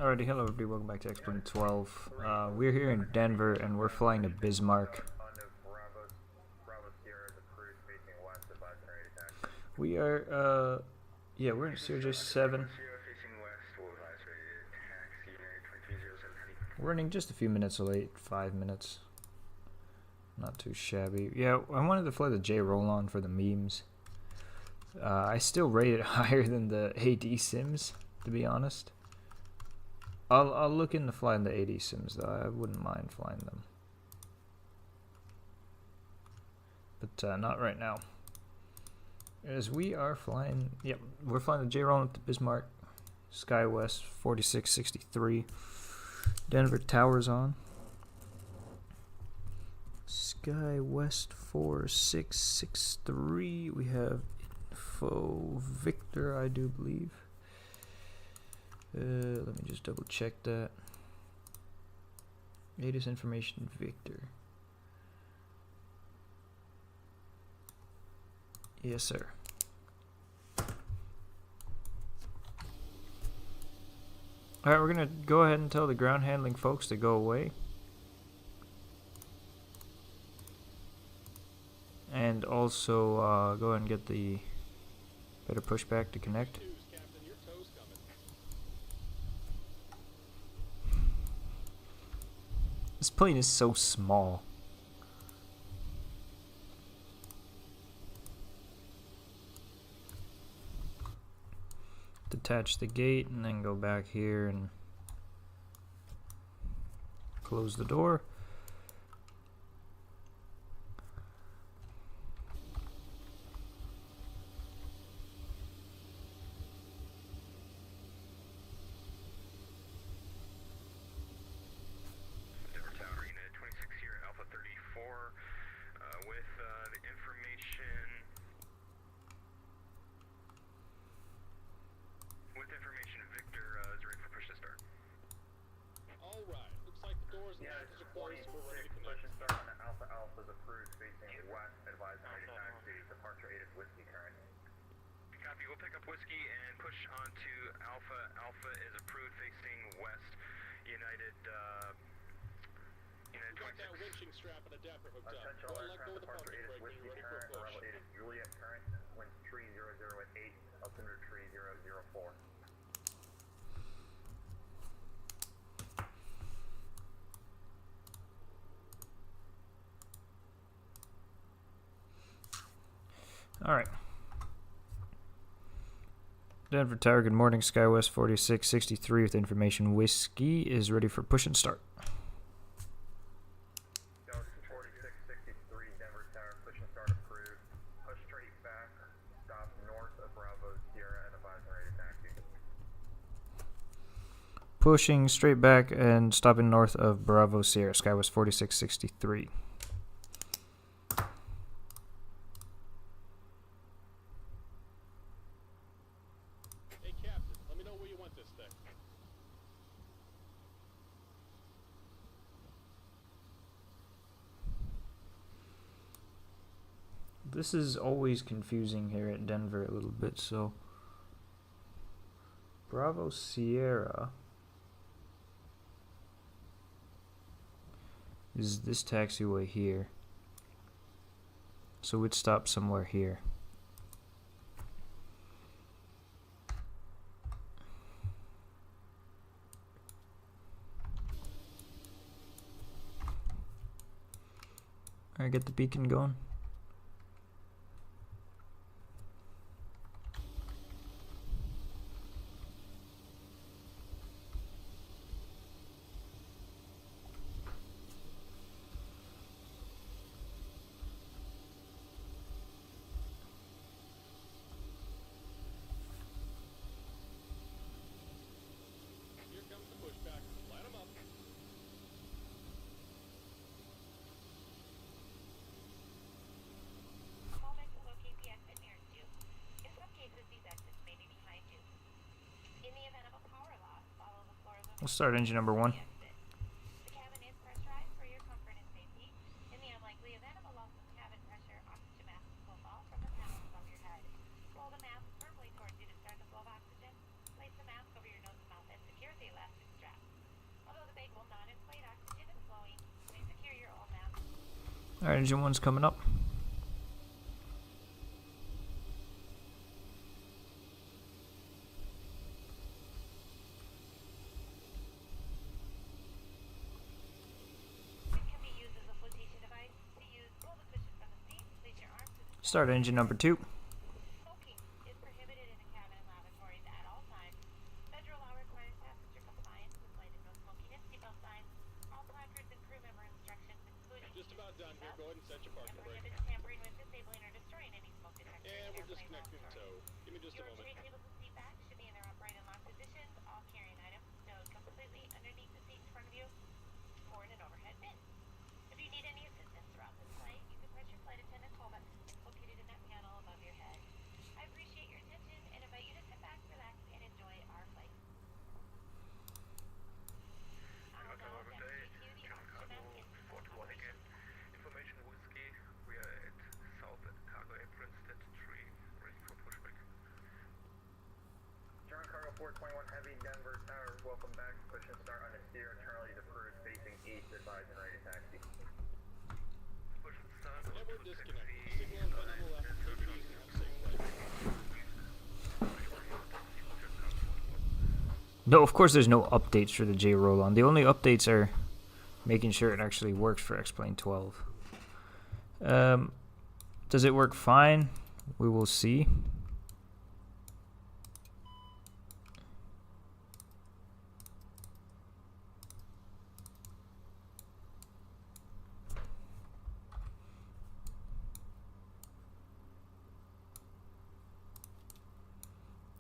Alrighty, hello everybody, welcome back to Exploit 12. We're here in Denver and we're flying to Bismarck. We are, we're in CRJ-200. We're running just a few minutes late, 5 minutes. Not too shabby. Yeah, I wanted to fly the JRollon for the memes. I still rate it higher than the AD Sims, to be honest. I'll look into flying the AD Sims though. I wouldn't mind flying them, but not right now. As we are flying, we're flying the JRollon to Bismarck, SkyWest 4663. Denver towers on. SkyWest 4663. We have info Victor, I do believe. Let me just double check that. Latest information Victor. Yes, sir. Alright, we're gonna go ahead and tell the ground handling folks to go away. And also go ahead and get the better pushback to connect. This plane is so small. Detach the gate and then go back here and close the door. We'll pick up whiskey and push on to Alpha. Alpha is approved facing west. United 26. Got that winching strap and adapter hooked up. Go let go of the parking brake when you're ready for a push. Juliet current, wind 300 at 8, altimeter 3004. Alright. Denver Tower, good morning. SkyWest 4663 with information whiskey is ready for push and start. 4663, Denver Tower, push and start approved. Push straight back, stop north of Bravo Sierra and advise ready to taxi. Pushing straight back and stopping north of Bravo Sierra, SkyWest 4663. This is always confusing here at Denver a little bit, so Bravo Sierra is this taxiway here, so we'd stop somewhere here. Alright, get the beacon going. We'll start engine number 1. The cabin is pressurized for your comfort and safety. In the unlikely event of a loss of cabin pressure, oxygen masks will fall from the panels above your head. Roll the mask firmly towards you to start the flow of oxygen. Place the mask over your nose and mouth and secure the elastic strap. Alright, engine 1's coming up. It can be used as a flotation device. To use, pull the cushion from the seat, place your arms to the Start engine number 2. Smoking is prohibited in the cabin and lavatories at all times. Federal law requires passenger compliance with lighted no smoking and seatbelt signs. All placards and crew member instructions, including Just about done here. Go ahead and set your and parking brake. prohibits tampering with, disabling, or destroying any smoke detectors. And we're in airplane disconnecting lavatories. tow. Give me just a Your moment. tray tables and seat backs should be in their upright and locked positions. All carrying items stowed completely underneath the seat in front of you or in an overhead bin. If you need any assistance throughout this flight, you can press your flight attendant call button located in that panel above your head. I appreciate your attention and invite you to sit back, relax, and enjoy our flight. I'll now demonstrate to you the oxygen mask in operation. Information whiskey. We are at south at cargo apron, stat 3, ready for pushback. German Cargo 421 Heavy, Denver Tower, welcome back. Push and start on a steer, Charlie deferred, facing east, advise and ready to taxi. Push and start. And we're disconnected. Signal and on the left. Take it easy. Have a safe flight. No, of course there's no updates for the JRollon. The only updates are making sure it actually works for X-Plane 12. Does it work fine? We will see.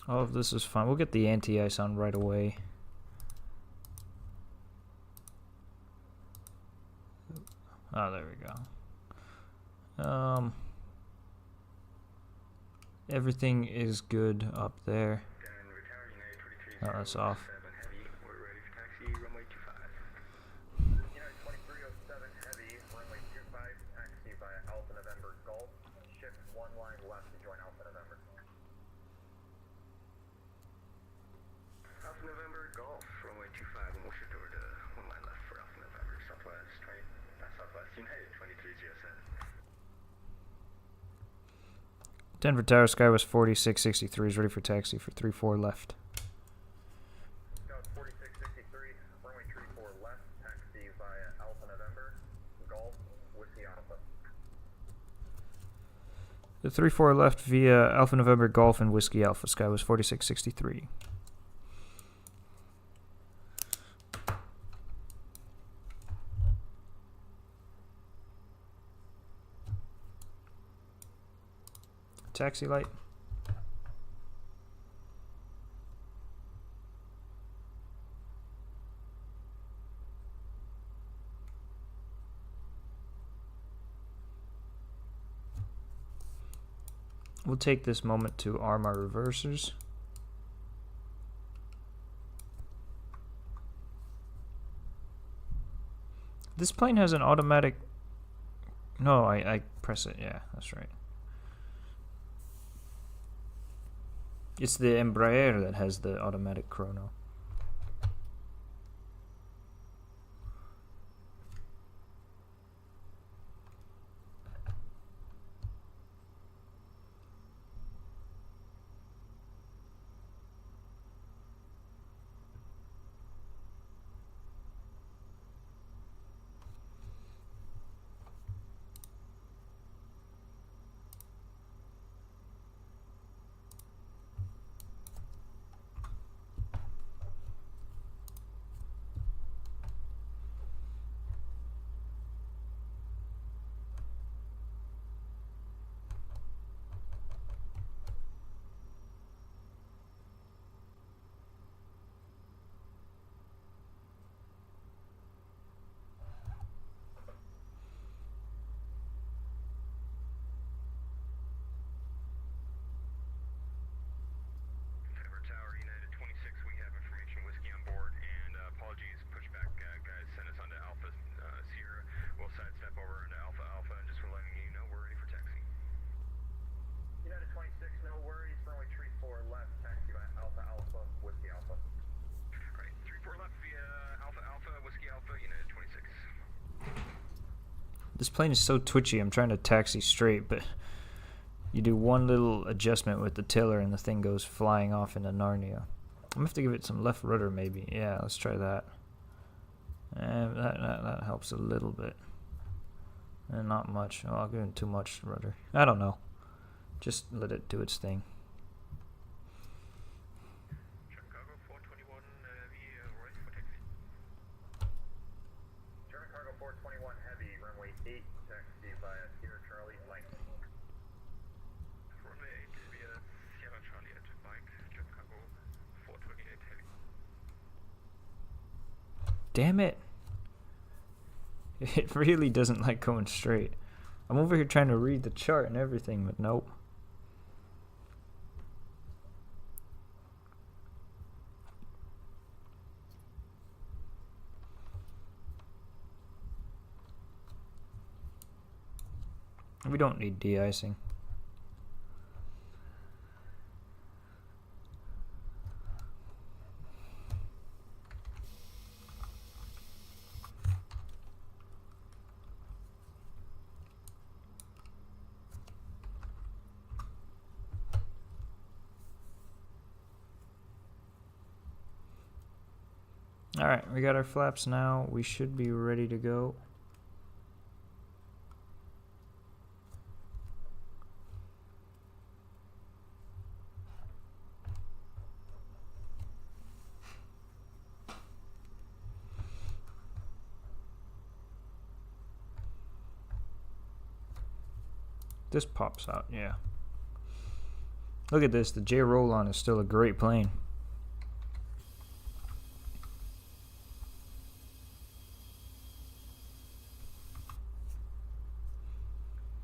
All of this is fine. We'll get the anti-ice on right away. Oh, there we go. Everything is good up there. Oh, that's off. We're ready for taxi, runway 25. United 2307 Heavy, runway 25, taxi via Alpha November Golf. Shift one line left to join Alpha November. Alpha November Golf, runway 25, and we'll shift over to one line left for Alpha November, Southwest United 2307. Denver Tower, Sky was 4663, is ready for taxi for 34 left. Scout 4663, runway 34 left, taxi via Alpha November Golf, Whiskey Alpha. The 34 left via Alpha November Golf and Whiskey Alpha. Sky was 4663. Taxi light. We'll take this moment to arm our reversers. This plane has an automatic... No, I press it. Yeah, that's right. It's the Embraer that has the automatic chrono. This plane is so twitchy. I'm trying to taxi straight, but you do one little adjustment with the tiller and the thing goes flying off into Narnia. I'm gonna have to give it some left rudder maybe. Yeah, let's try that. And that helps a little bit. And not much. Oh, I'll give it too much rudder. I don't know. Just let it do its thing. Chicago 421 heavy, right for taxi. German cargo 421 heavy, runway 8, taxi via Sierra Charlie Mike. Runway 8 via Sierra Charlie at Mike, Chicago 428 heavy. Damn it. It really doesn't like going straight. I'm over here trying to read the chart and everything, but nope. We don't need de-icing. Alright, we got our flaps now. We should be ready to go. This pops out, yeah. Look at this, the JRollon is still a great plane.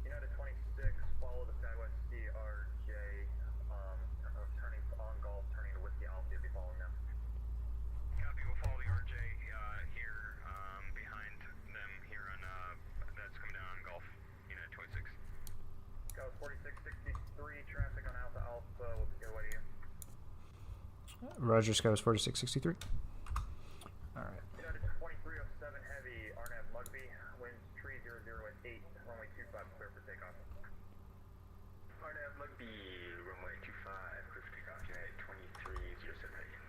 United 26, follow the Southwest CRJ, turning on Golf, turning to Whiskey Alpha, you'll be following them. Copy, we'll follow the RJ here behind them here on, that's coming down on Gulf, United 26. Go 4663, traffic on Alpha Alpha, we'll get away to you. Roger, Sky was 4663. Alright. United 2307 heavy, RNAV Mugby, winds 300 at 8, runway 25, clear for takeoff. RNAV Mugby, runway 25, clear for takeoff, United 2307 heavy.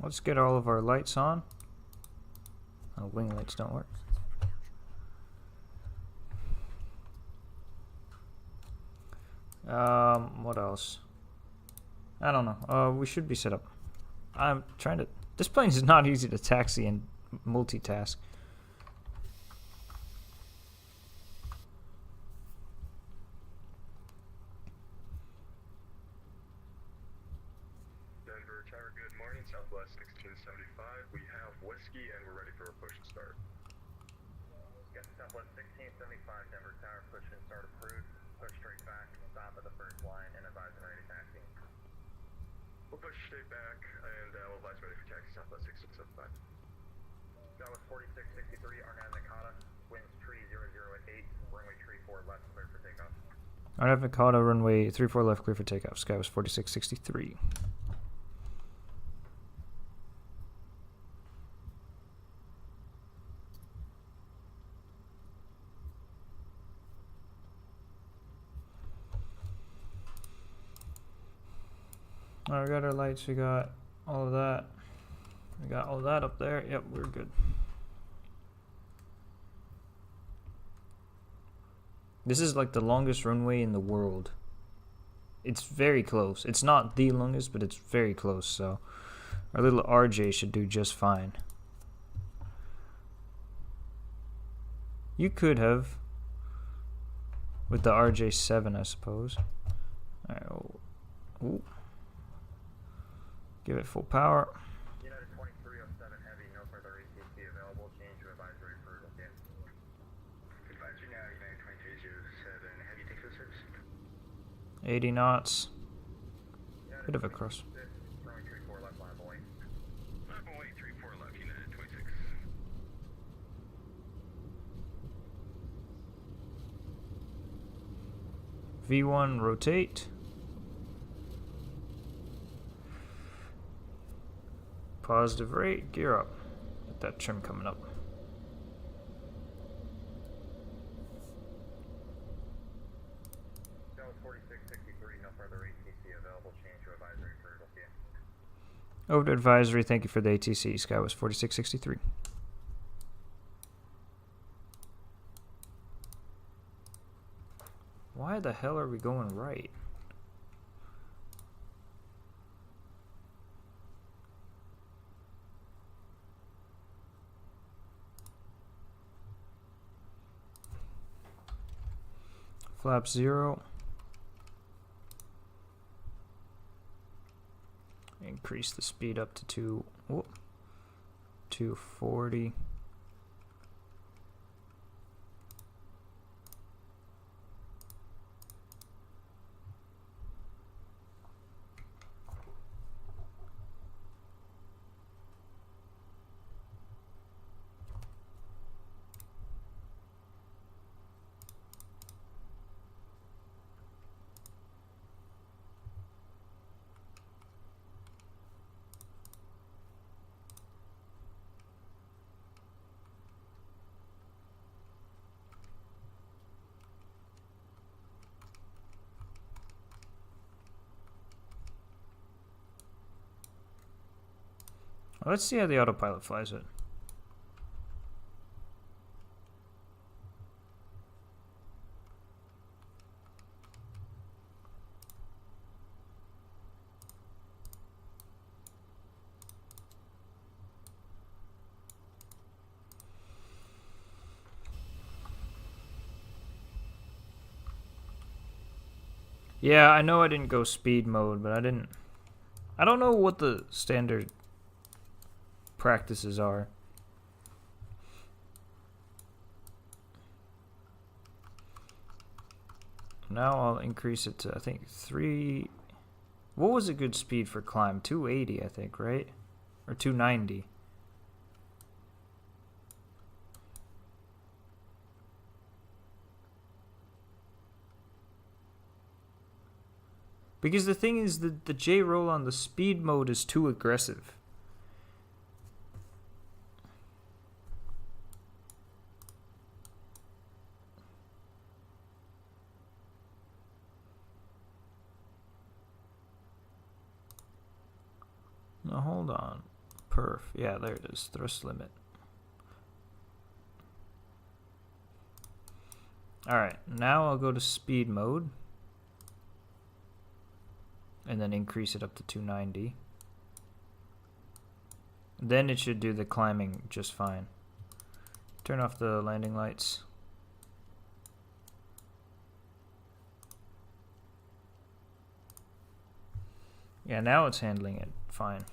Let's get all of our lights on. Oh, wing lights don't work. What else? I don't know. We should be set up. I'm trying to... This plane is not easy to taxi and multitask. Denver Tower, good morning, Southwest 1675. We have whiskey and we're ready for a push and start. Got Southwest 1675, Denver Tower, push and start approved, push straight back, stop at the first line, and advise and ready taxi. We'll push straight back and we'll advise ready for taxi, Southwest 1675. Southwest 4663, RNAV Nakata, winds 300 at 8, runway 34 left, clear for takeoff. RNAV Nakata, runway 34 left, clear for takeoff. Sky was 4663. Alright, we got our lights, we got all of that. We got all that up there. Yep, we're good. This is like the longest runway in the world. It's very close. It's not the longest, but it's very close, so our little RJ should do just fine. You could have with the RJ-7, I suppose. Alright, ooh. Give it full power. United 2307 heavy, no further ATC available, change to advisory for okay. Advisory now, United 2307, heavy takes service. 80 knots. United Bit of a cross. 26, runway 34 left line, boy. Runway 34 V1 rotate. Positive rate, gear up. Get that trim coming up. That was 4663, no further ATC available. Change to advisory for Philadelphia. Over to advisory, thank you for the ATC. Sky was 4663. Why the hell are we going right? Flap 0. Increase the speed up to 240. Let's see how the autopilot flies it. Yeah, I know I didn't go speed mode, but I don't know what the standard practices are. Now I'll increase it to, I think, 3. What was a good speed for climb? 280, I think, right? Or 290. Because the thing is, the JRollon, the speed mode is too aggressive. Now hold on. Perf. Yeah, there it is. Thrust limit. Alright, now I'll go to speed mode. And then increase it up to 290. Then it should do the climbing just fine. Turn off the landing lights. Yeah, now it's handling it fine.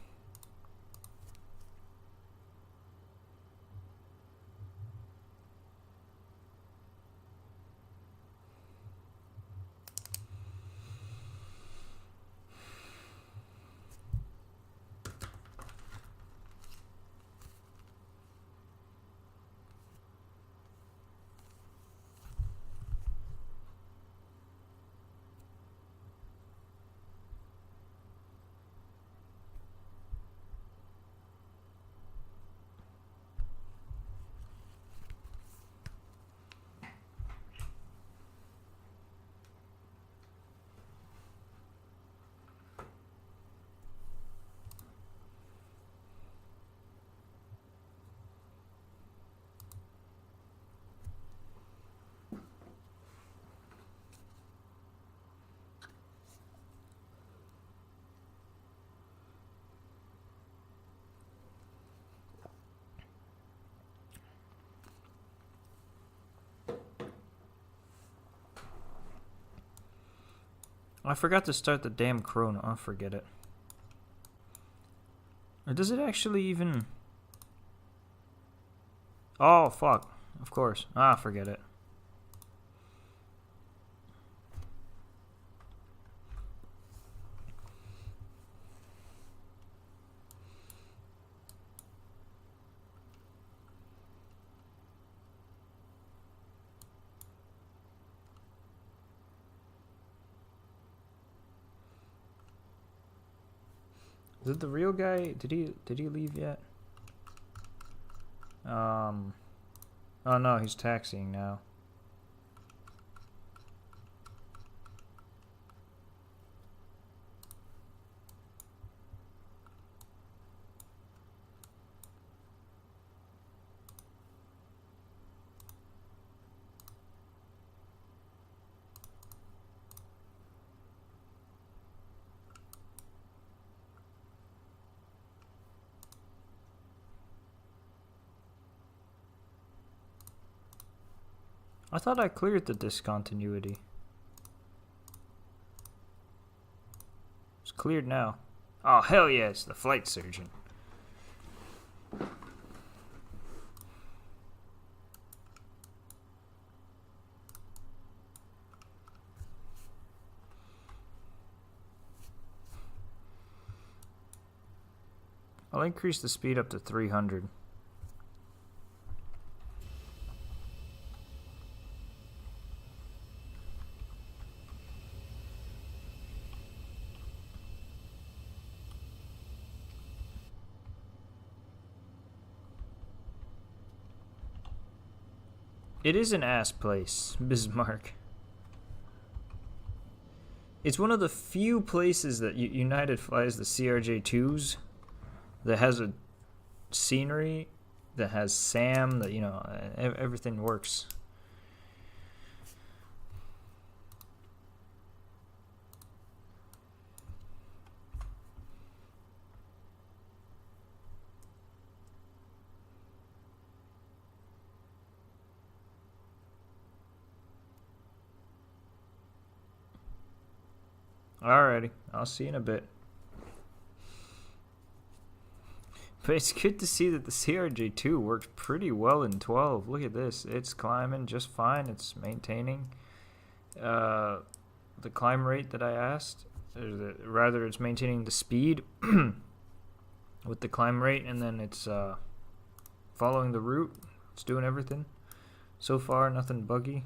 I forgot to start the damn chrono. I'll forget it. Or does it actually even... Oh, fuck. Of course. Ah, forget it. Is it the real guy? Did he leave yet? Oh no, he's taxiing now. I thought I cleared the discontinuity. It's cleared now. Oh, hell yeah, it's the flight surgeon. I'll increase the speed up to 300. It is an ass place, Bismarck. It's one of the few places that United flies the CRJ-200s that has a scenery, that has SAM, that, you know, everything works. Alrighty, I'll see you in a bit. But it's good to see that the CRJ-2 works pretty well in 12. Look at this. It's climbing just fine. It's maintaining the climb rate that I asked. Rather, it's maintaining the speed with the climb rate, and then it's following the route. It's doing everything. So far, nothing buggy.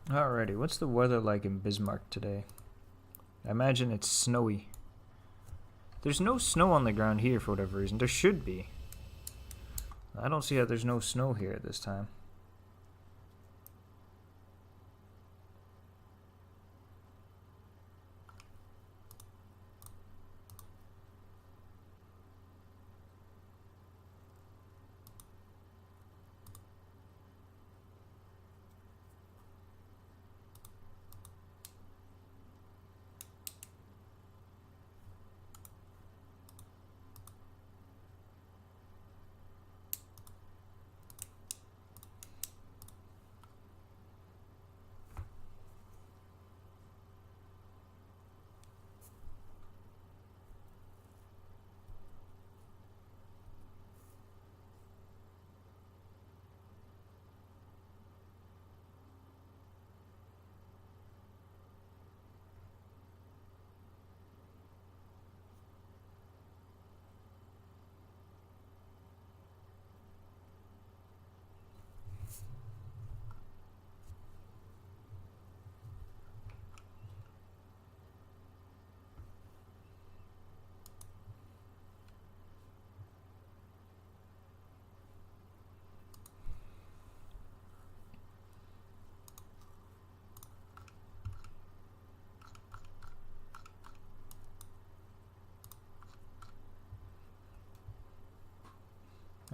Alrighty, what's the weather like in Bismarck today? I imagine it's snowy. There's no snow on the ground here for whatever reason. There should be. I don't see how there's no snow here at this time.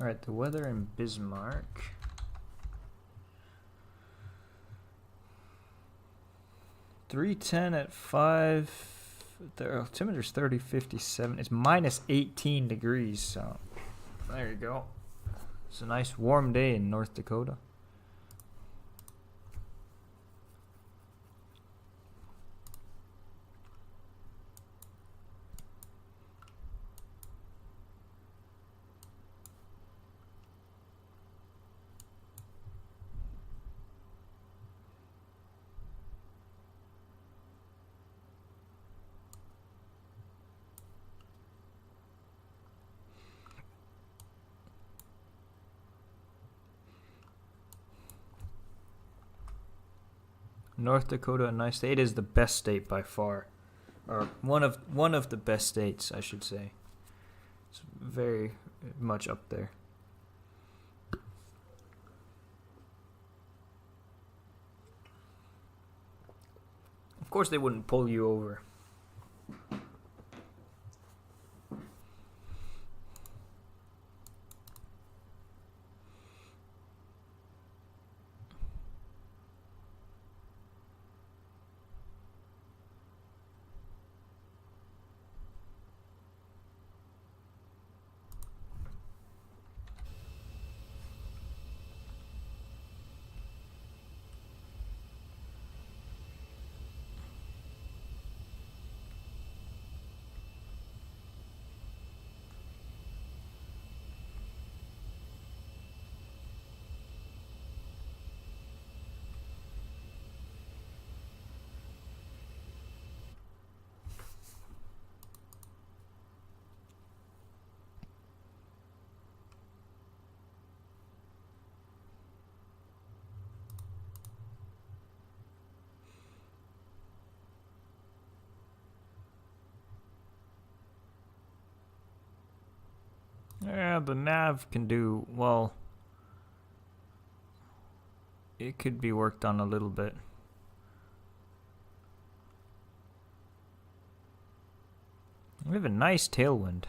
Alright, the weather in Bismarck. .310 at 5. The altimeter's 3057. It's minus 18 degrees, so there you go. It's a nice warm day in North Dakota. North Dakota, a nice state. It is the best state by far, or one of the best states, I should say. It's very much up there. Of course, they wouldn't pull you over. Yeah, the nav can do, well, it could be worked on a little bit. We have a nice tailwind.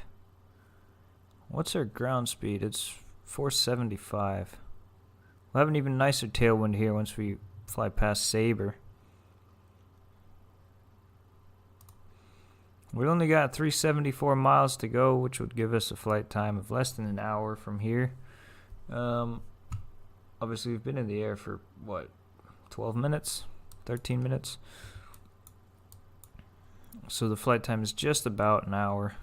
What's our ground speed? It's 475. We'll have an even nicer tailwind here once we fly past Sabre. We only got 374 miles to go, which would give us a flight time of less than an hour from here. Obviously, we've been in the air for, what, 12 minutes? 13 minutes? So the flight time is just about an hour.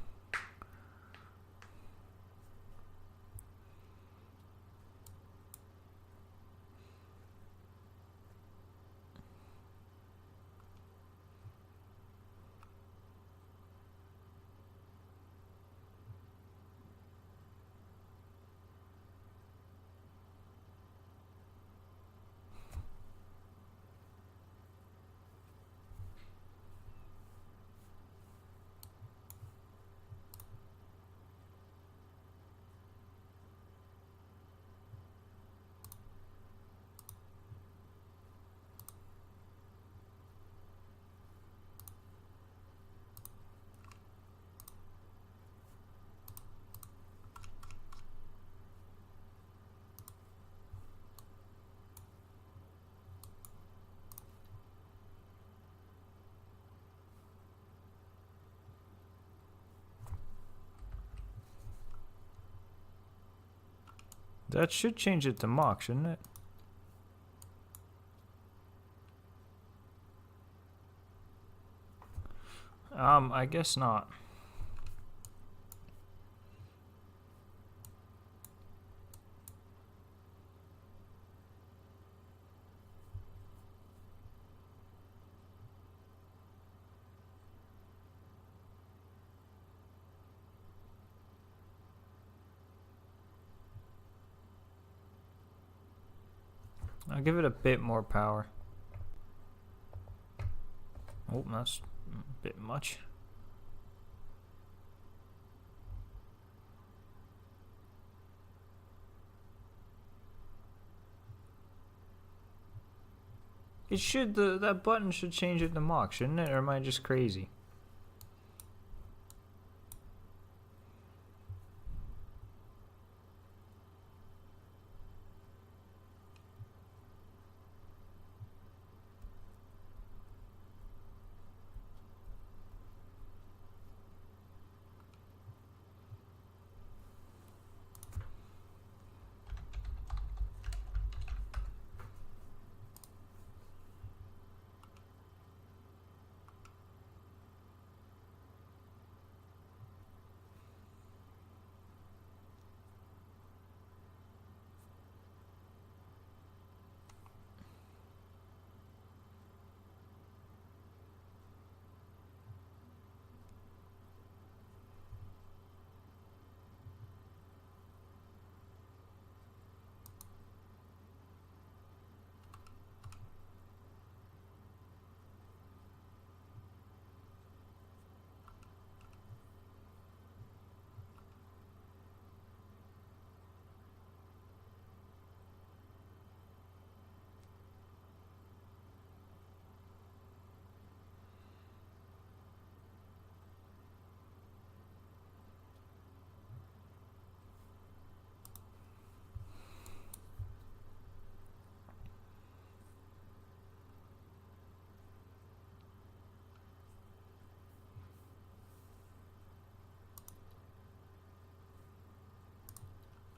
That should change it to Mach, shouldn't it? I guess not. I'll give it a bit more power. Oh, that's a bit much. It should, that button should change it to Mach, shouldn't it? Or am I just crazy?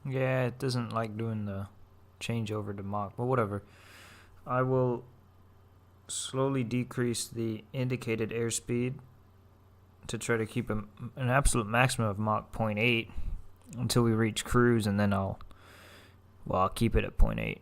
Yeah, it doesn't like doing the changeover to Mach, but whatever. I will slowly decrease the indicated airspeed to try to keep an absolute maximum of Mach 0.8 until we reach cruise, and then I'll keep it at 0.8.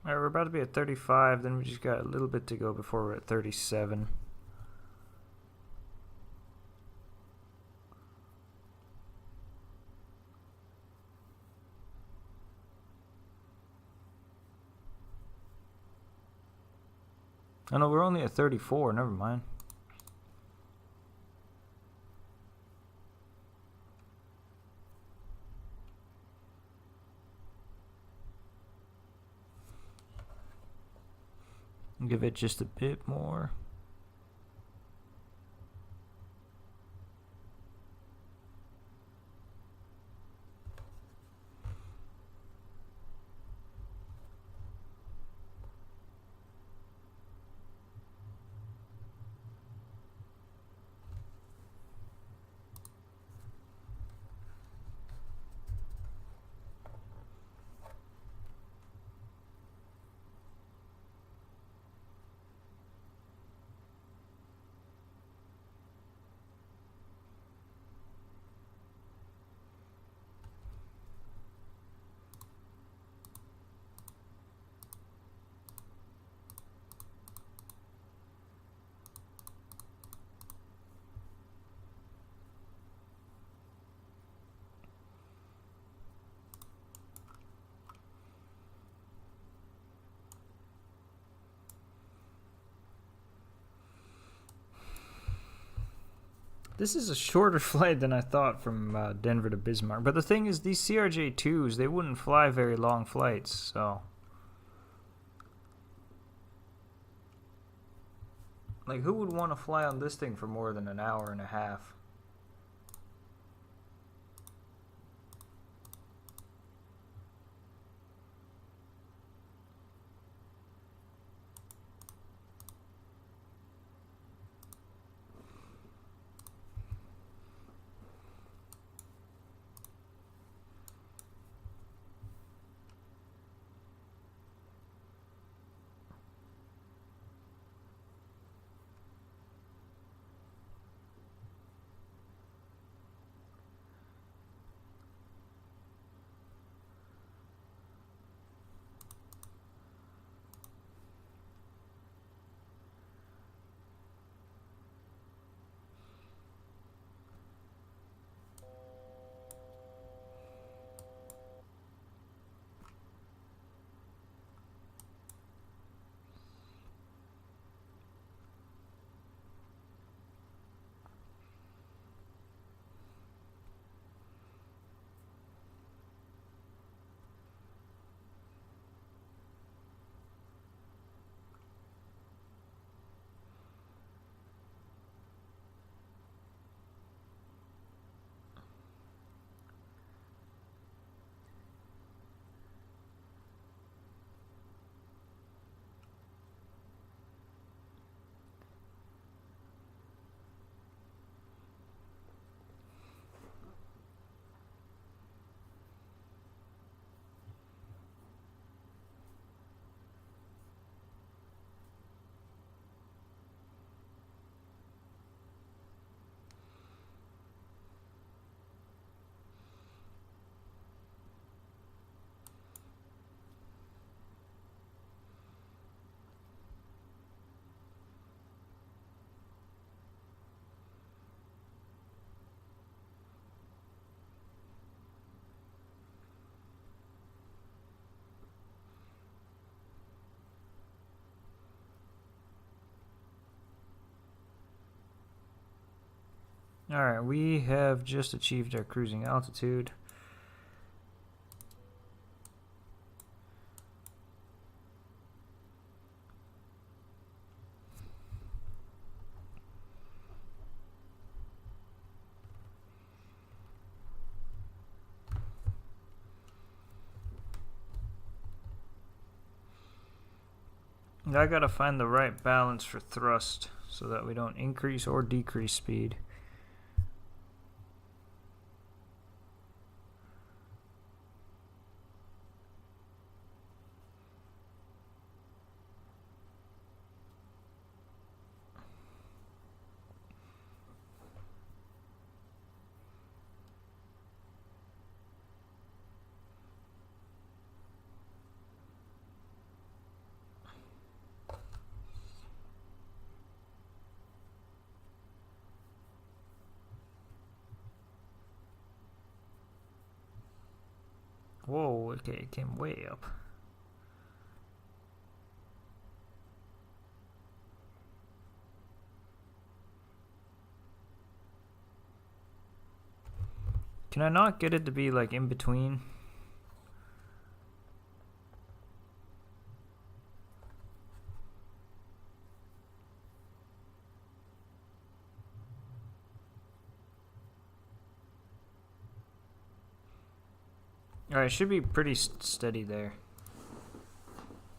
Alright, we're about to be at 35, then we just got a little bit to go before we're at 37. Oh no, we're only at 34, never mind. Give it just a bit more. This is a shorter flight than I thought from Denver to Bismarck. But the thing is, these CRJ-2s, they wouldn't fly very long flights, so... Like, who would want to fly on this thing for more than an hour and a half? Alright, we have just achieved our cruising altitude. I gotta find the right balance for thrust so that we don't increase or decrease speed. Whoa, okay, it came way up. Can I not get it to be like in between? Alright, should be pretty steady there.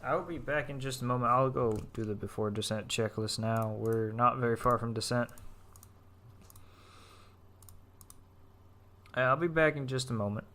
I'll be back in just a moment. I'll go do the before descent checklist now. We're not very far from descent. I'll be back in just a moment.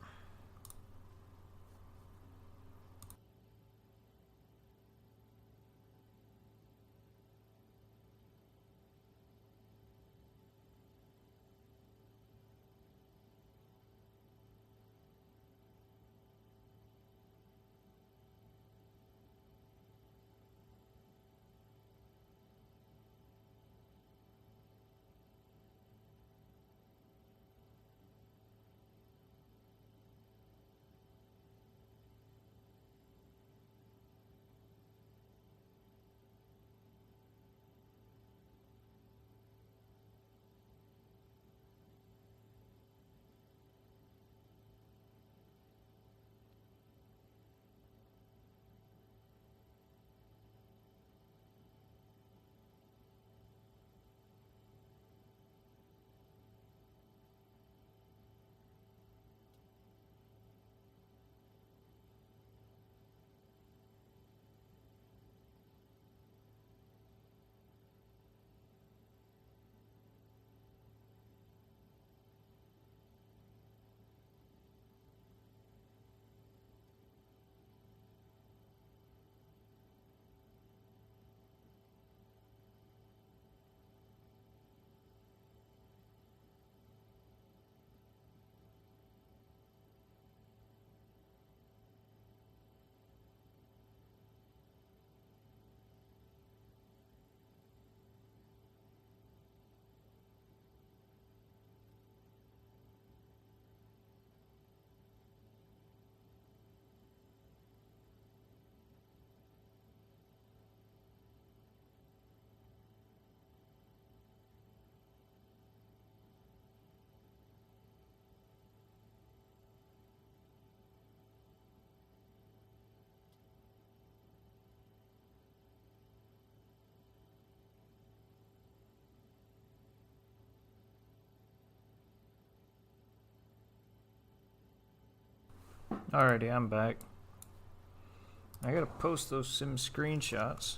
Alrighty, I'm back. I gotta post those sim screenshots.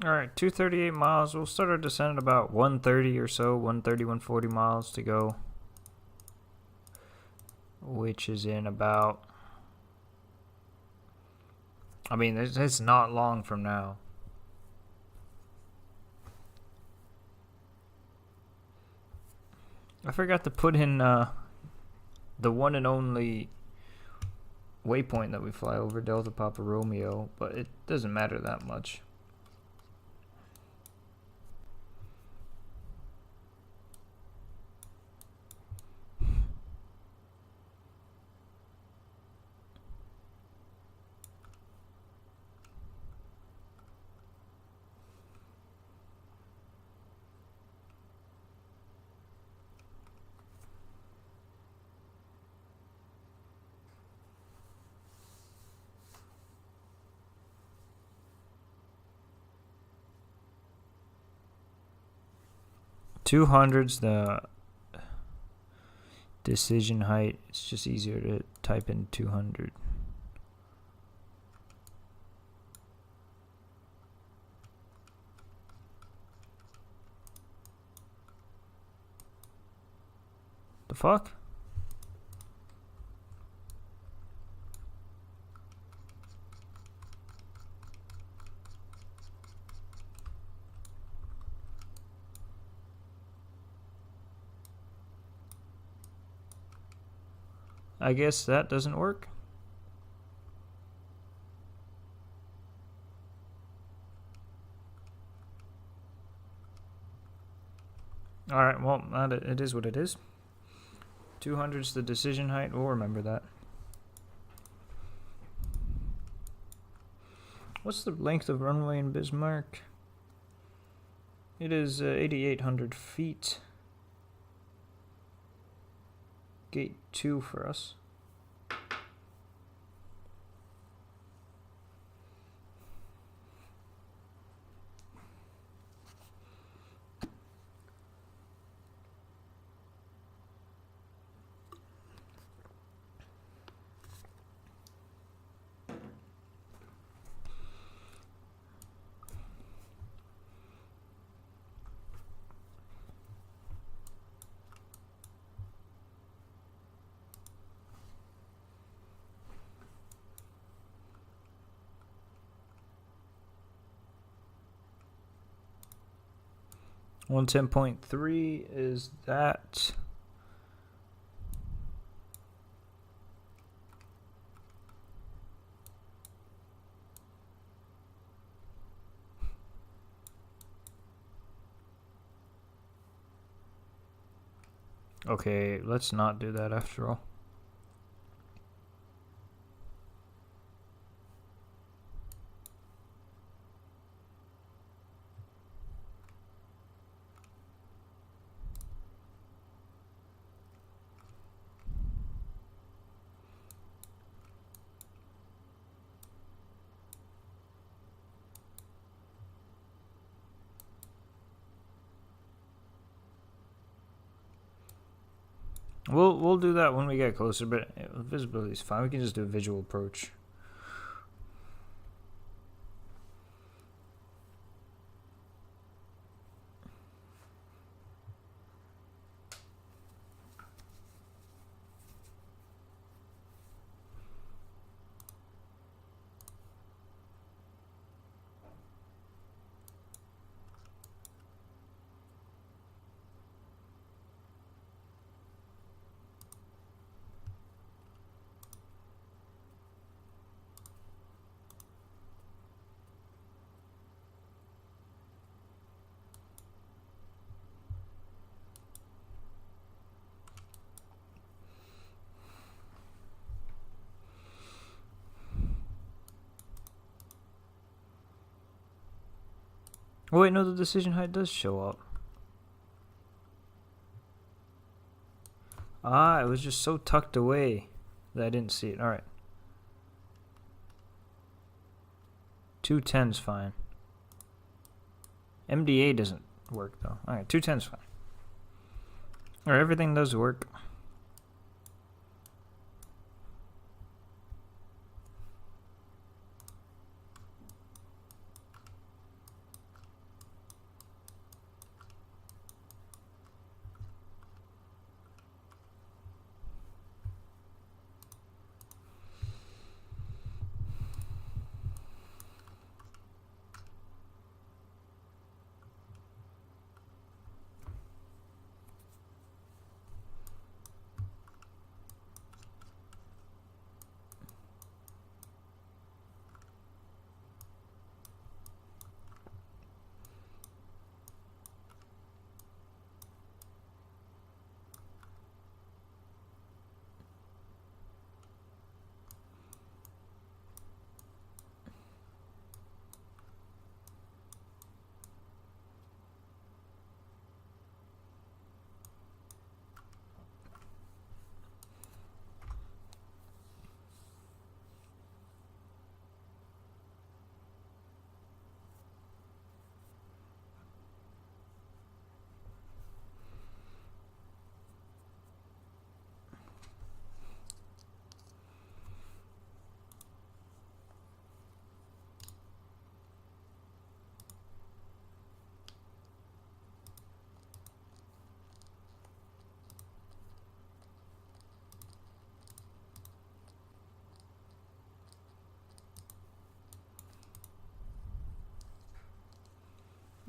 Alright, 238 miles. We'll start our descent at about 130 or so, 130, 140 miles to go. Which is in about... I mean, it's not long from now. I forgot to put in the one and only waypoint that we fly over, Delta Papa Romeo, but it doesn't matter that much. .200's the decision height. It's just easier to type in 200. The fuck? I guess that doesn't work. Alright, well, it is what it is. 200's the decision height. We'll remember that. What's the length of runway in Bismarck? It is 8,800 feet. Gate 2 for us. One 10.3 is that. Okay, let's not do that after all. We'll do that when we get closer, but visibility is fine. We can just do a visual approach. Oh wait, no, the decision height does show up. Ah, it was just so tucked away that I didn't see it. Alright. 210's fine. MDA doesn't work though. Alright, 210's fine. Alright, everything does work.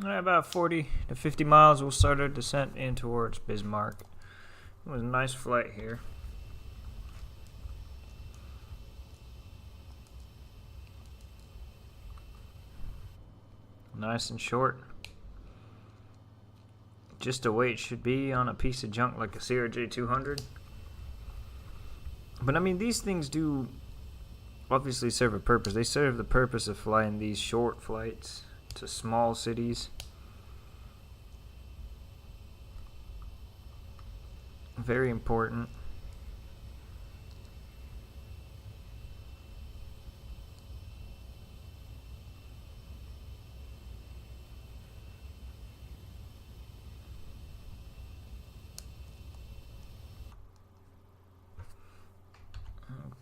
Alright, about 40 to 50 miles, we'll start our descent in towards Bismarck. It was a nice flight here. Nice and short. Just the way it should be on a piece of junk like a CRJ-200. But I mean, these things do obviously serve a purpose. They serve the purpose of flying these short flights to small cities. Very important.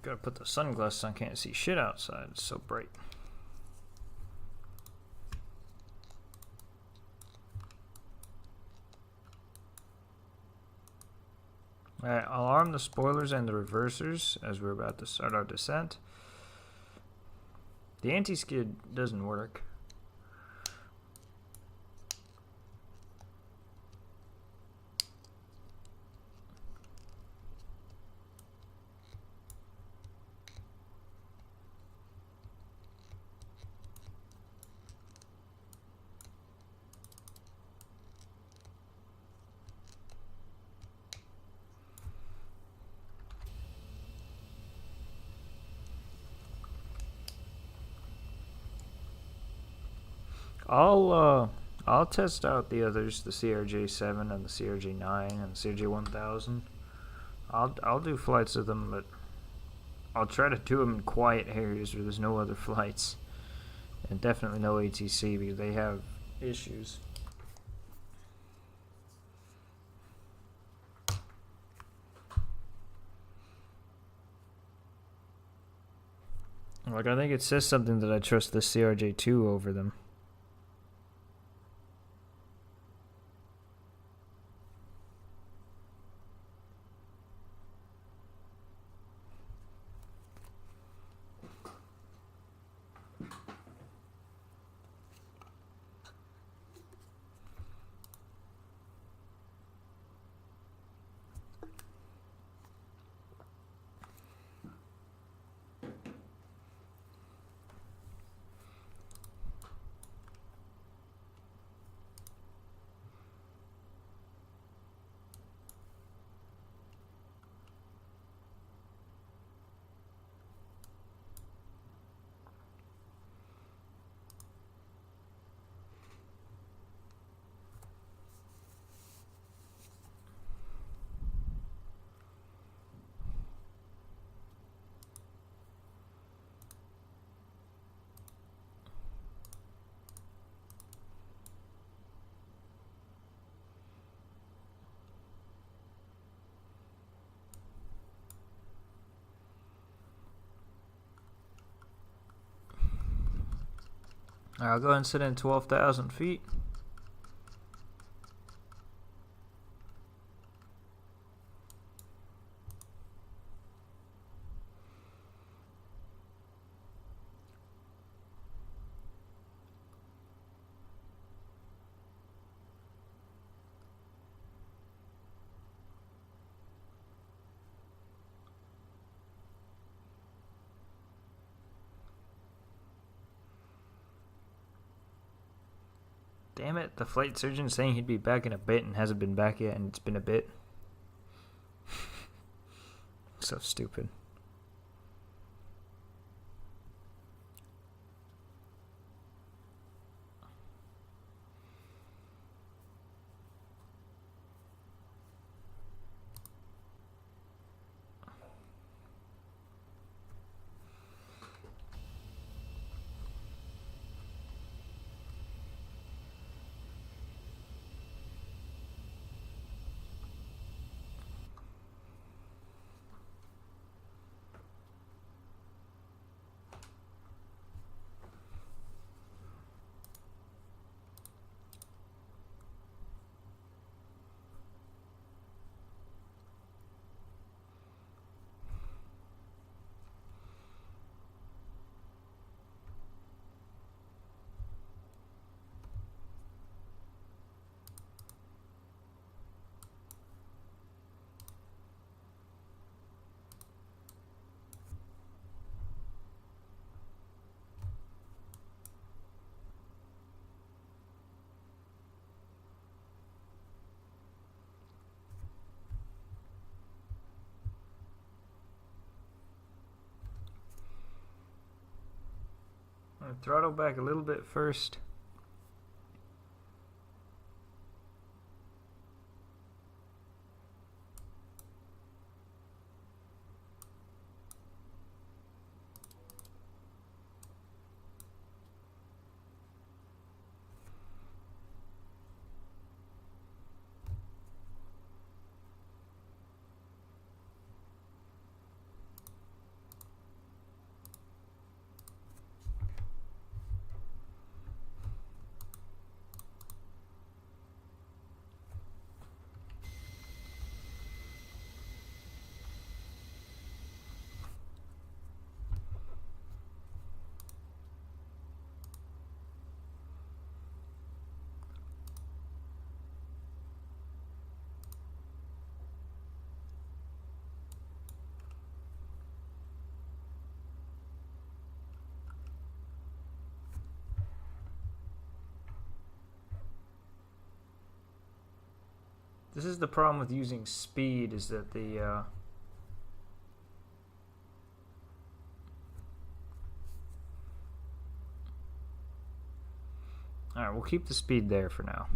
Gotta put the sunglasses on, can't see shit outside, it's so bright. Alright, I'll arm the spoilers and the reversers as we're about to start our descent. The anti-skid doesn't work. I'll test out the others, the CRJ-7 and the CRJ-9 and the CRJ-1000. I'll do flights of them, but I'll try to do them in quiet areas where there's no other flights, and definitely no ATC because they have issues. Like, I think it says something that I trust the CRJ-2 over them. I'll go ahead and sit in 12,000 feet. Damn it, the flight surgeon's saying he'd be back in a bit and hasn't been back yet, and it's been a bit. So stupid. gonna throttle back a little bit first. This is the problem with using speed, is that the alright, we'll keep the speed there for now.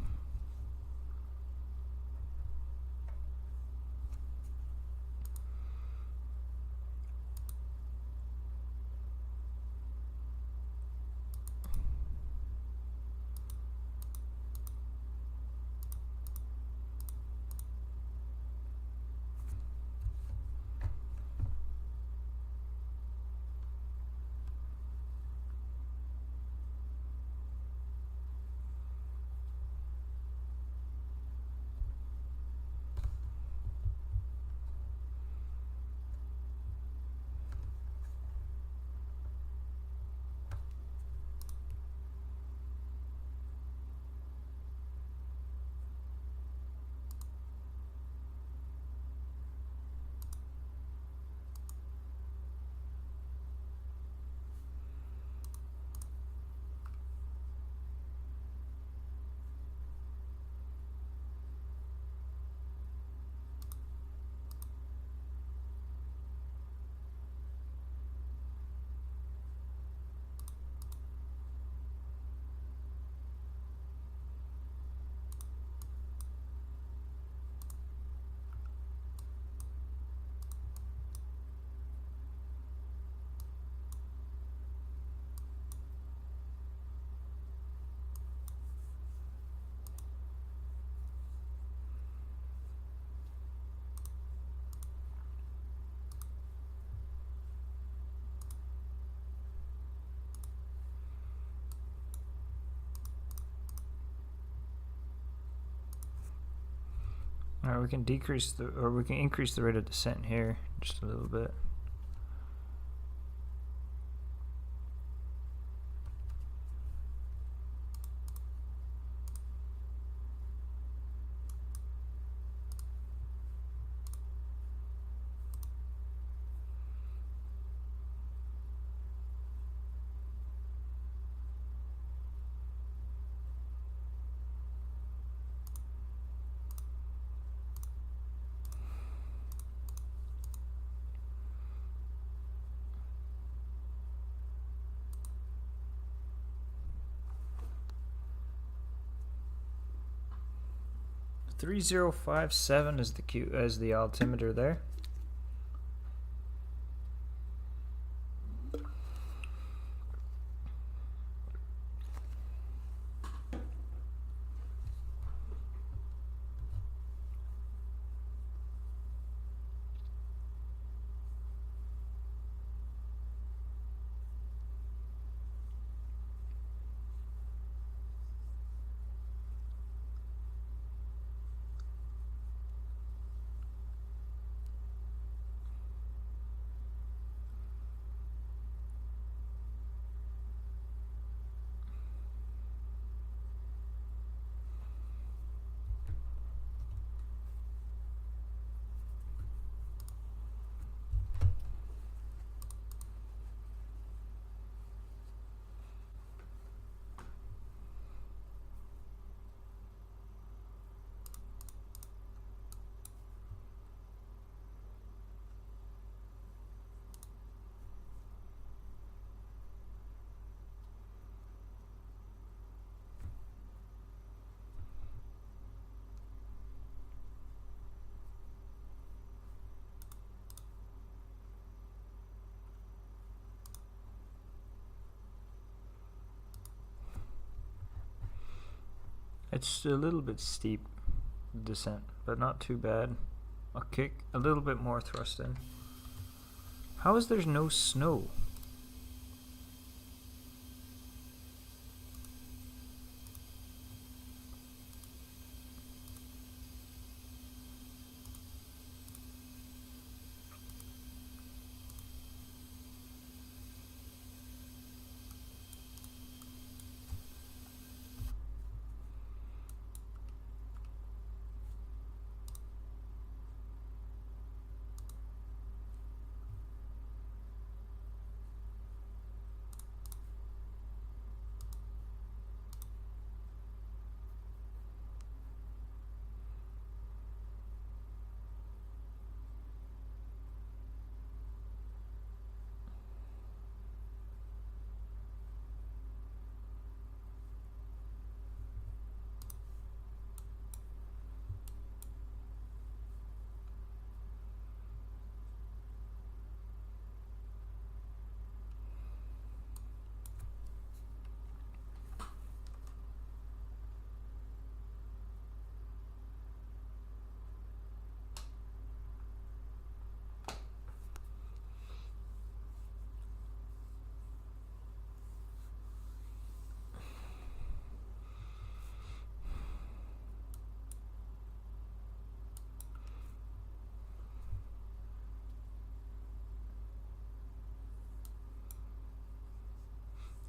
Alright, we can decrease the, or we can increase the rate of descent here just a little bit. .3057 is the as the altimeter there. It's a little bit steep descent, but not too bad. A kick, a little bit more thrust in. How is there no snow?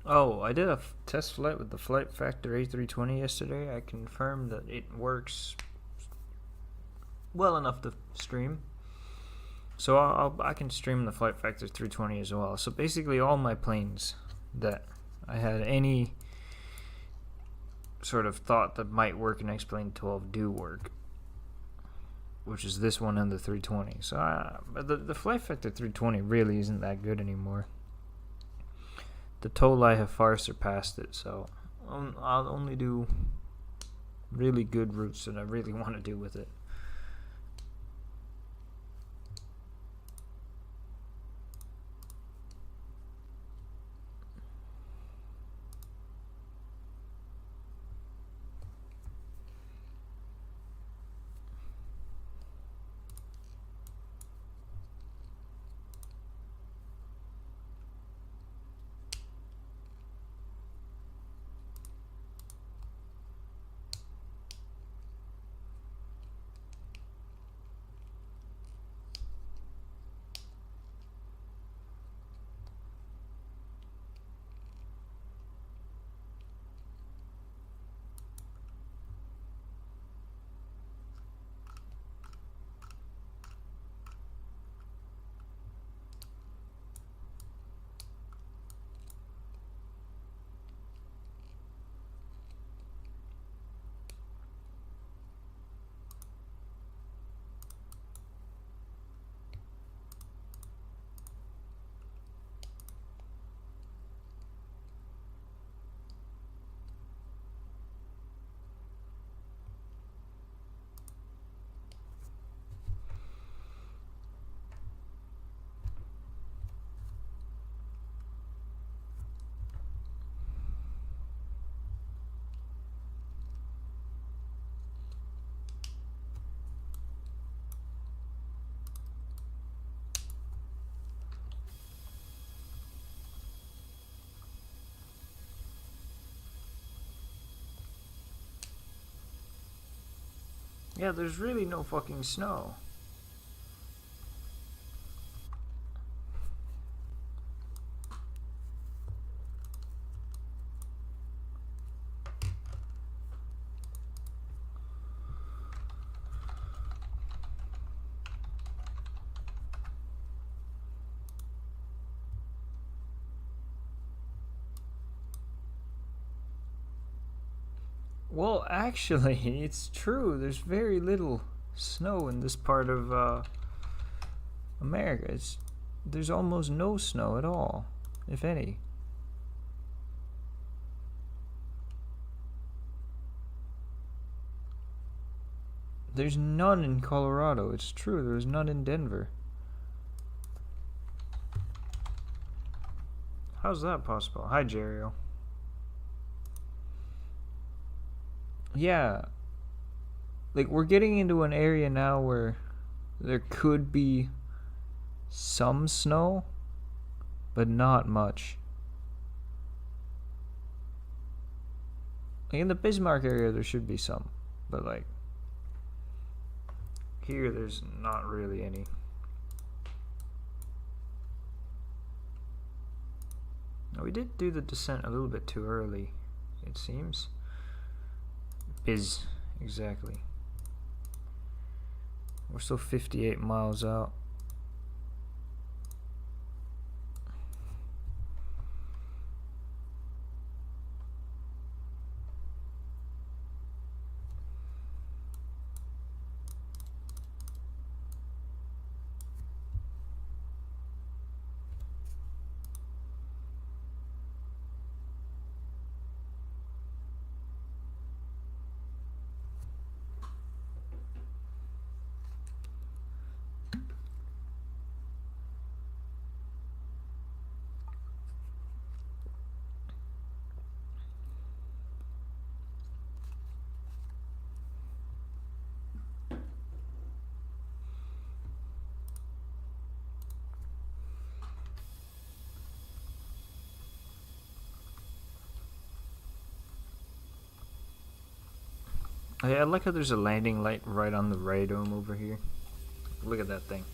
Oh, I did a test flight with the Flight Factor A320 yesterday. I confirmed that it works well enough to stream. So I can stream the Flight Factor 320 as well. So basically all my planes that I had any sort of thought that might work in X-Plane 12 do work, which is this one and the 320. So but the Flight Factor 320 really isn't that good anymore. The TOLI have far surpassed it, so I'll only do really good routes that I really want to do with it. Yeah, there's really no fucking snow. Well, actually, it's true. There's very little snow in this part of America. There's almost no snow at all, if any. There's none in Colorado. It's true. There's none in Denver. How's that possible? Hi, Jerry. Yeah. Like, we're getting into an area now where there could be some snow, but not much. Like in the Bismarck area, there should be some, but like here, there's not really any. Now, we did do the descent a little bit too early, it seems. Exactly. We're still 58 miles out. I like how there's a landing light right on the radome over here. Look at that thing.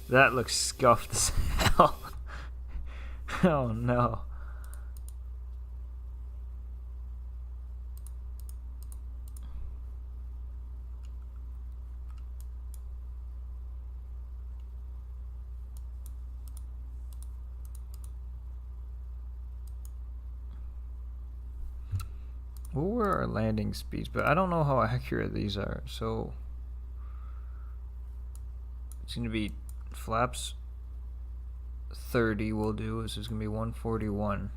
That looks scuffed as hell. Oh no. What were our landing speeds? But I don't know how accurate these are, so it's gonna be flaps 30 will do. This is gonna be 141.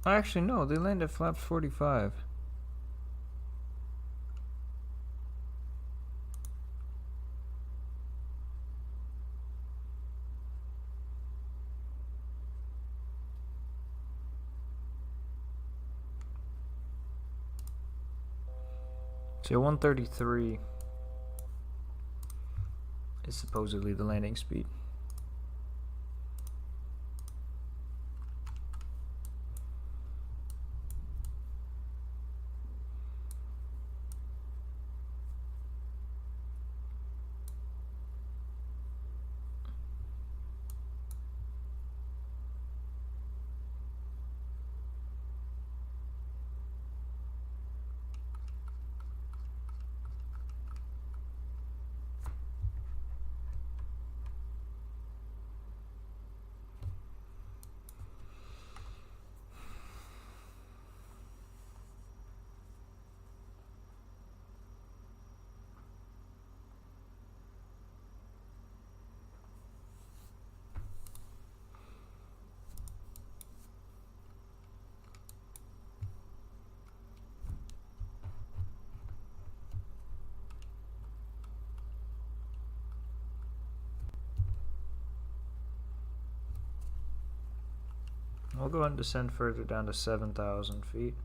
Actually, no, they land at flaps 45. So 133 is supposedly the landing speed. We'll go and descend further down to 7,000 feet.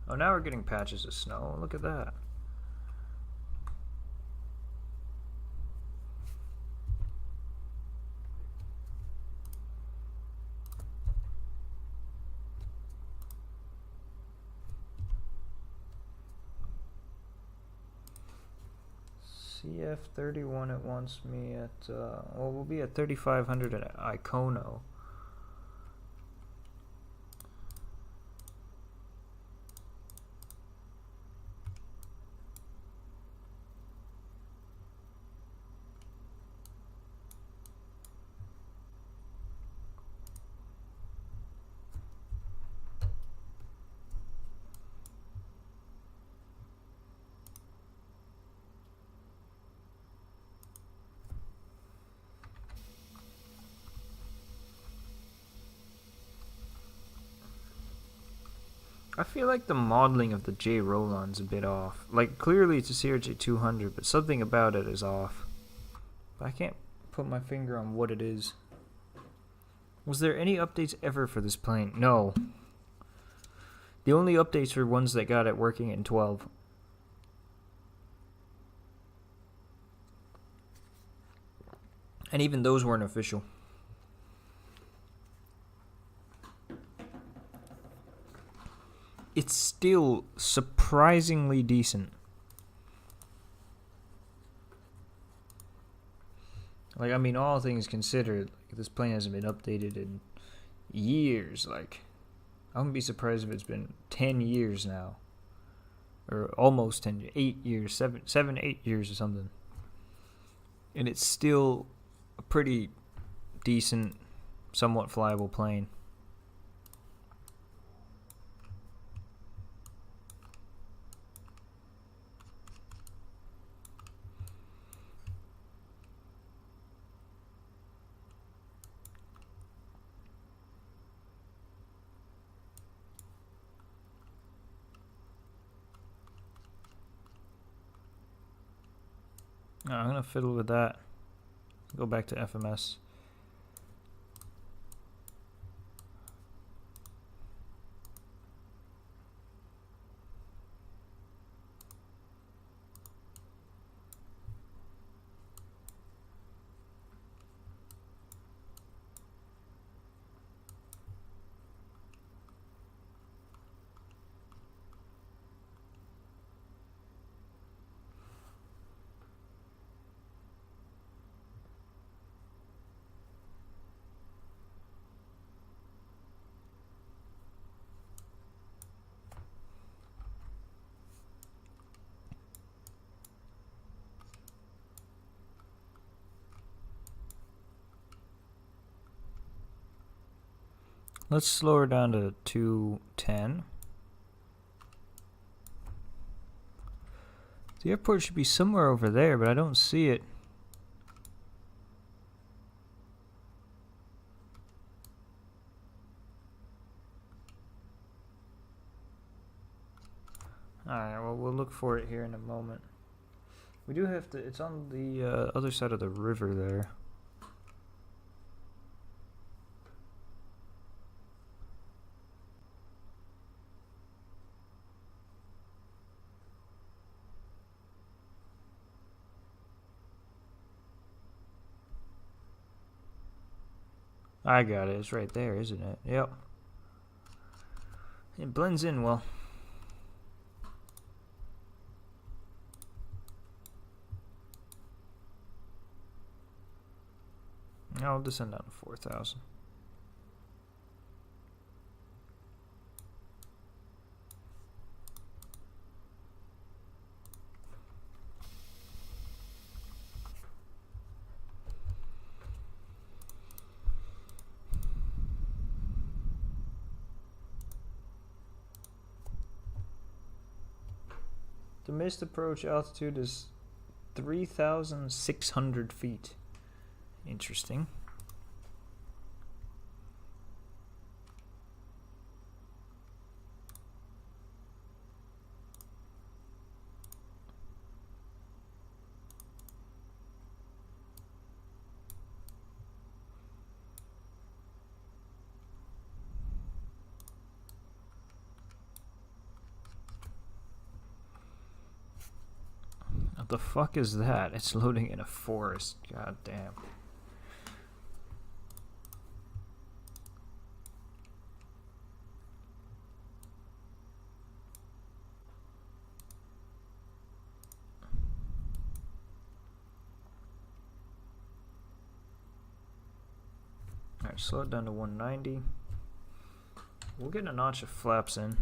Oh, now we're getting patches of snow. Look at that. CF31, it wants me at, well, we'll be at 3,500 at Icono. I feel like the modeling of the JRollon's a bit off. Like, clearly it's a CRJ-200, but something about it is off. But I can't put my finger on what it is. Was there any updates ever for this plane? No. The only updates were ones that got it working in 12. And even those weren't official. It's still surprisingly decent. Like, I mean, all things considered, like, this plane hasn't been updated in years. Like, I wouldn't be surprised if it's been 10 years now. Or almost 10, 8 years, 7, 8 years or something. And it's still a pretty decent, somewhat flyable plane. I'm gonna fiddle with that. Go back to FMS. Let's slow her down to 210. The airport should be somewhere over there, but I don't see it. Alright, well, we'll look for it here in a moment. We do have to, it's on the other side of the river there. I got it. It's right there, isn't it? Yep. It blends in well. I'll descend down to 4,000. The missed approach altitude is 3,600 feet. Interesting. What the fuck is that? It's loading in a forest. God damn. Alright, slow it down to 190. We'll get a notch of flaps in.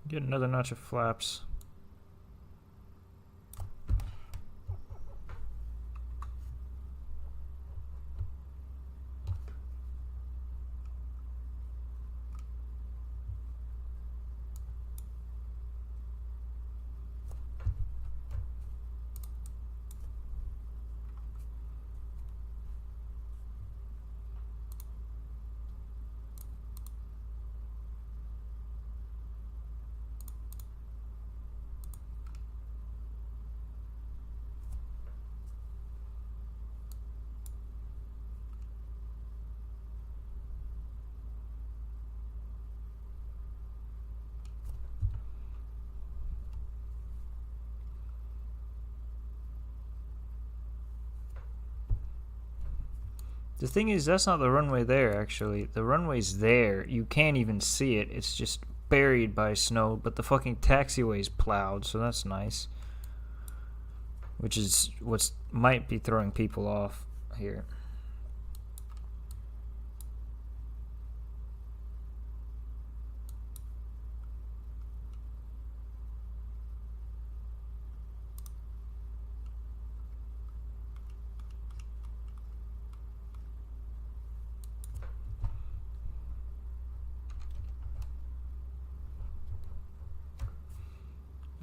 Get another notch of flaps. The thing is, that's not the runway there, actually. The runway's there. You can't even see it. It's just buried by snow, but the fucking taxiway's plowed, so that's nice. Which is what might be throwing people off here.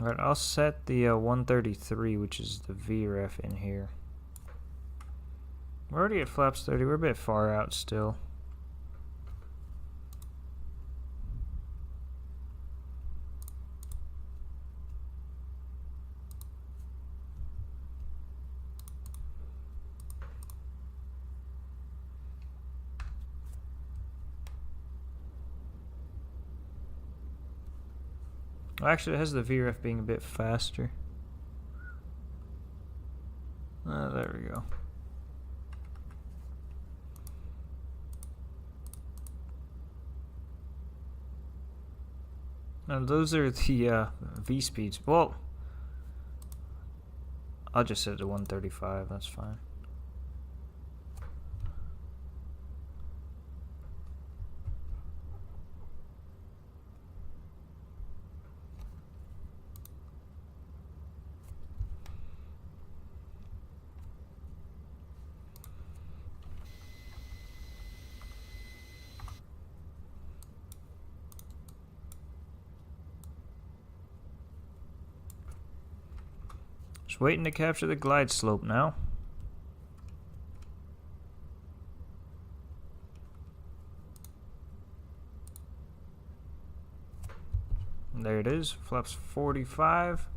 Alright, I'll set the 133, which is the VREF, in here. We're already at flaps 30. We're a bit far out still. Well, actually, it has the VREF being a bit faster. There we go. Now those are the V speeds. Well, I'll just set it to 135. That's fine. Just waiting to capture the glide slope now. And there it is, flaps 45.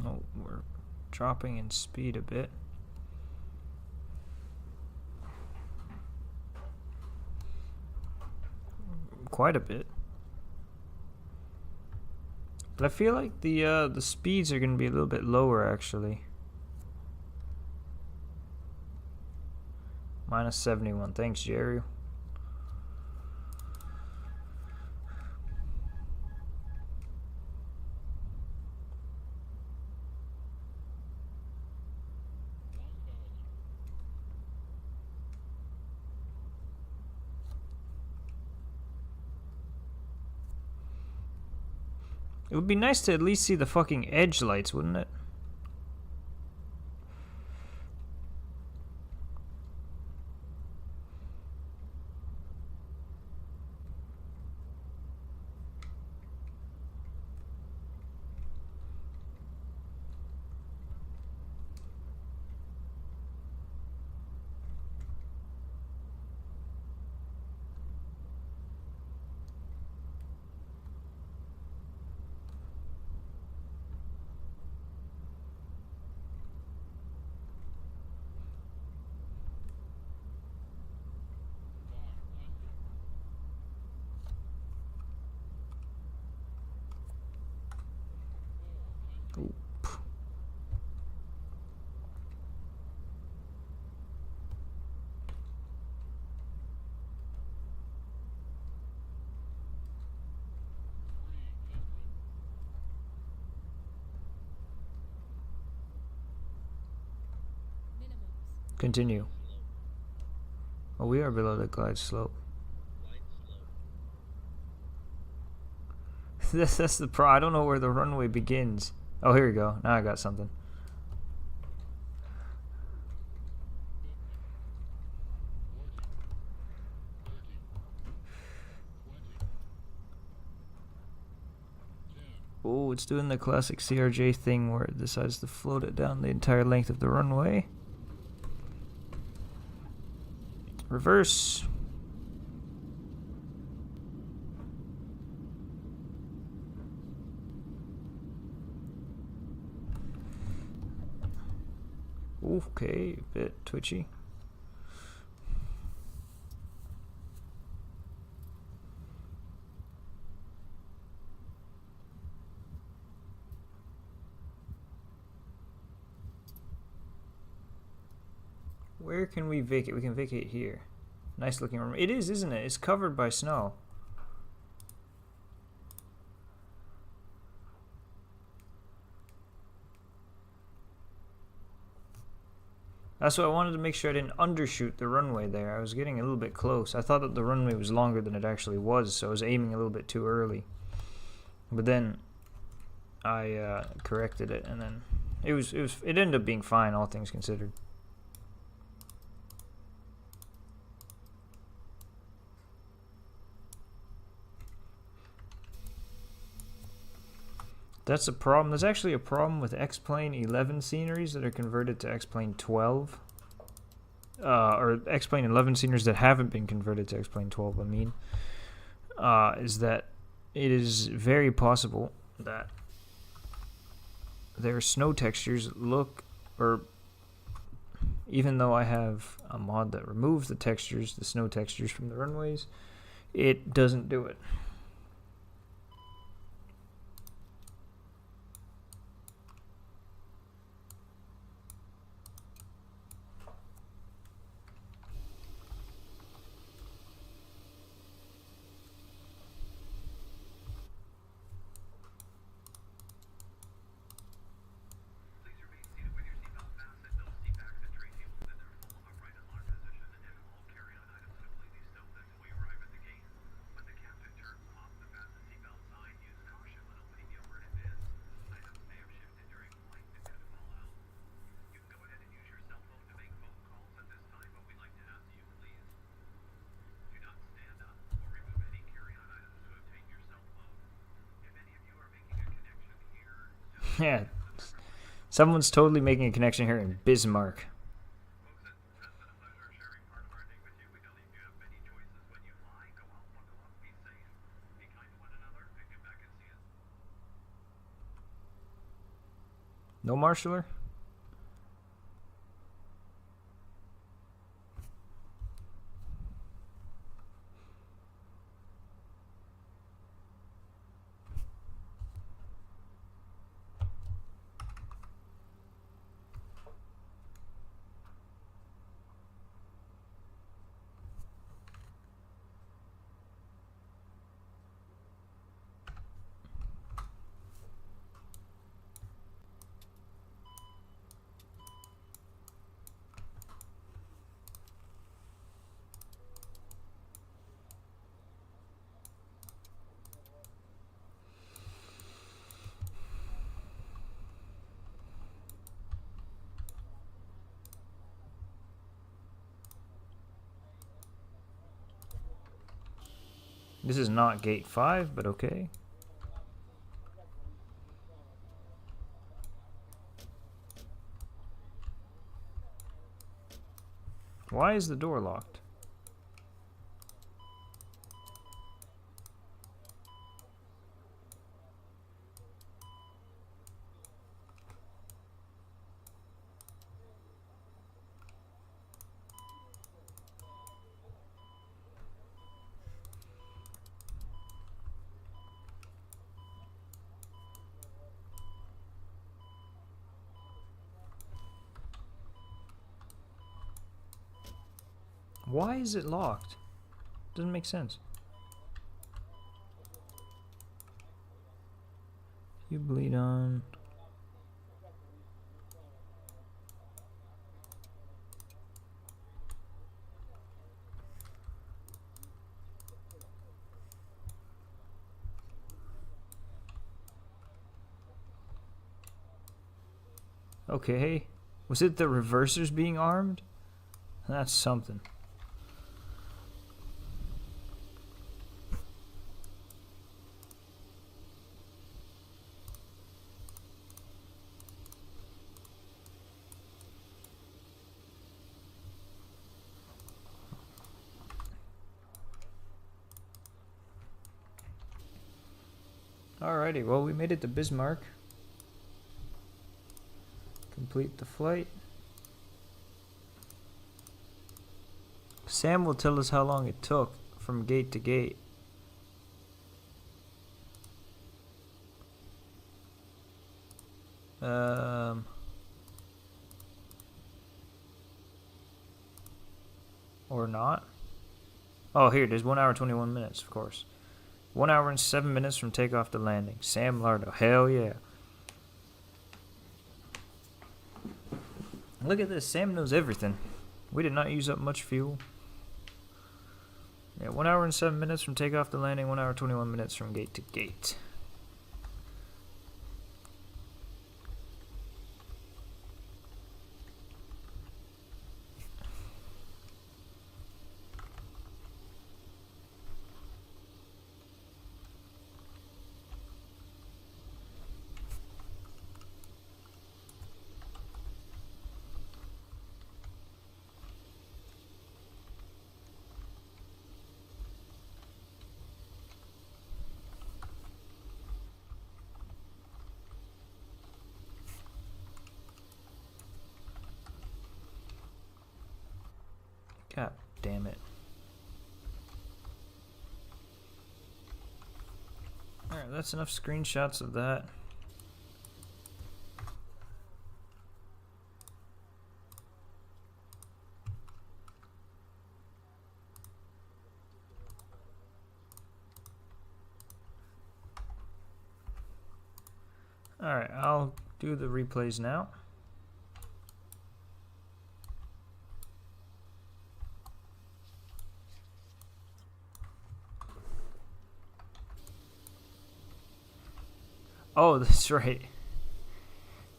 Oh, we're dropping in speed a bit. Quite a bit. But I feel like the speeds are going to be a little bit lower, actually. Minus 71. Thanks, Jerry. It would be nice to at least see the fucking edge lights, wouldn't it? Continue. Oh, we are below the glide slope. That's the pro. I don't know where the runway begins. Oh, here we go. Now I got something. Oh, it's doing the classic CRJ thing where it decides to float it down the entire length of the runway. Reverse. Okay, a bit twitchy. Where can we vacate? We can vacate here. Nice looking room. It is, isn't it? It's covered by snow. That's why I wanted to make sure I didn't undershoot the runway there. I was getting a little bit close. I thought that the runway was longer than it actually was, so I was aiming a little bit too early. But then I corrected it, and then it ended up being fine, all things considered. That's a problem. There's actually a problem with X-Plane 11 sceneries that are converted to X-Plane 12. Or X-Plane 11 sceneries that haven't been converted to X-Plane 12, I mean. Is that it is very possible that their snow textures look, or even though I have a mod that removes the textures, the snow textures from the runways, it doesn't do it. Yeah, someone's totally making a connection here in Bismarck. No marshaller? This is not gate 5, but okay. Why is the door locked? Why is it locked? Doesn't make sense. You bleed on. Okay. Was it the reversers being armed? That's something. Alrighty, well, we made it to Bismarck. Complete the flight. Sam will tell us how long it took from gate to gate. Or not. Oh, here it is. 1 hour 21 minutes, of course. 1 hour and 7 minutes from takeoff to landing. Sam Lardo. Hell yeah. Look at this. Sam knows everything. We did not use up much fuel. Yeah, 1 hour and 7 minutes from takeoff to landing. 1 hour 21 minutes from gate to gate. God damn it. Alright, that's enough screenshots of that. Alright, I'll do the replays now. Oh, that's right.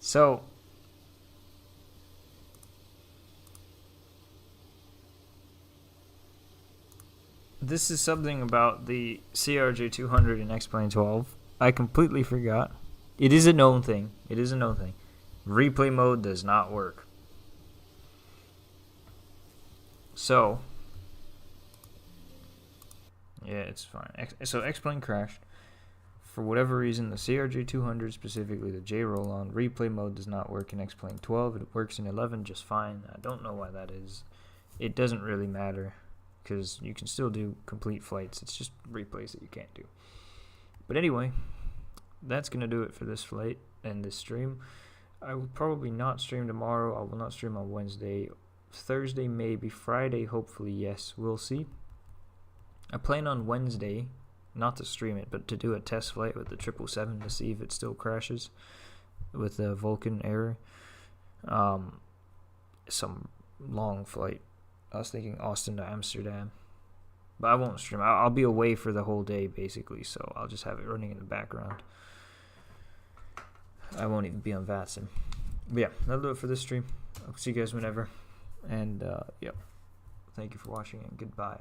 So, this is something about the CRJ-200 in X-Plane 12. I completely forgot. It is a known thing. It is a known thing. Replay mode does not work. So, yeah, it's fine. So X-Plane crashed. For whatever reason, the CRJ-200, specifically the JRollon, replay mode does not work in X-Plane 12. It works in 11 just fine. I don't know why that is. It doesn't really matter, because you can still do complete flights. It's just replays that you can't do. But anyway, that's going to do it for this flight and this stream. I will probably not stream tomorrow. I will not stream on Wednesday. Thursday, maybe. Friday, hopefully, yes. We'll see. I plan on Wednesday, not to stream it, but to do a test flight with the 777 to see if it still crashes with the Vulcan error. Some long flight. I was thinking Austin to Amsterdam. But I won't stream. I'll be away for the whole day, basically, so I'll just have it running in the background. I won't even be on VATSIM. But yeah, that'll do it for this stream. I'll see you guys whenever. And, yeah. Thank you for watching, and goodbye.